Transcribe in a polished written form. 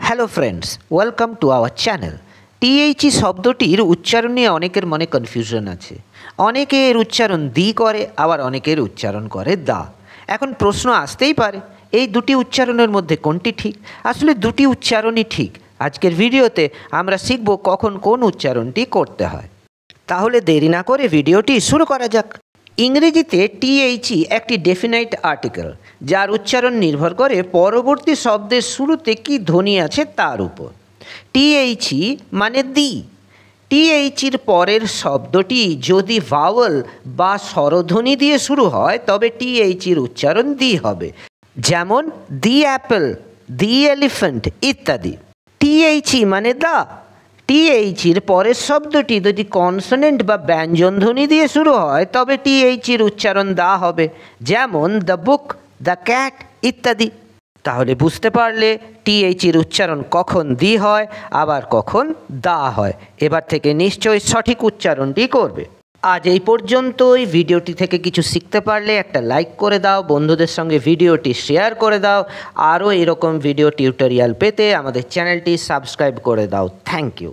Hello friends, welcome to our channel. টিএইচই শব্দটির উচ্চারণ নিয়ে অনেকের মনে কনফিউশন আছে। অনেকে এর উচ্চারণ দি করে, আবার অনেকের উচ্চারণ করে দা। এখন প্রশ্ন আসতেই পারে, এই দুটি উচ্চারণের মধ্যে কোনটি ঠিক? আসলে দুটি উচ্চারণই ঠিক। আজকের ভিডিওতে আমরা শিখব কখন কোন উচ্চারণটি করতে হয়। তাহলে দেরি না করে ভিডিওটি শুরু করা যাক। ইংরেজিতে টিএইচই একটি ডেফিনাইট আর্টিকেল, যার উচ্চারণ নির্ভর করে পরবর্তী শব্দের শুরুতে কী ধ্বনি আছে তার উপর। টিএইচই মানে দি। টিএইচির পরের শব্দটি যদি ভাওয়েল বা স্বরধ্বনি দিয়ে শুরু হয় তবে টিএইচির উচ্চারণ দি হবে, যেমন দি অ্যাপেল, দি এলিফ্যান্ট ইত্যাদি। টিএইচই মানে দা। টিএইচির পরের শব্দটি যদি কনসোনেন্ট বা ব্যঞ্জনধ্বনি দিয়ে শুরু হয় তবে টিএইচির উচ্চারণ দা হবে, যেমন দ্য বুক, দ্য ক্যাট ইত্যাদি। তাহলে বুঝতে পারলে টিএইচির উচ্চারণ কখন দি হয় আবার কখন দা হয়। এবার থেকে নিশ্চয়ই সঠিক উচ্চারণটি করবে। আজ এই পর্যন্তই। ভিডিওটি থেকে কিছু শিখতে পারলে একটা লাইক করে দাও, বন্ধুদের সঙ্গে ভিডিওটি শেয়ার করে দাও। আরও এরকম ভিডিও টিউটোরিয়াল পেতে আমাদের চ্যানেলটি সাবস্ক্রাইব করে দাও। Thank you.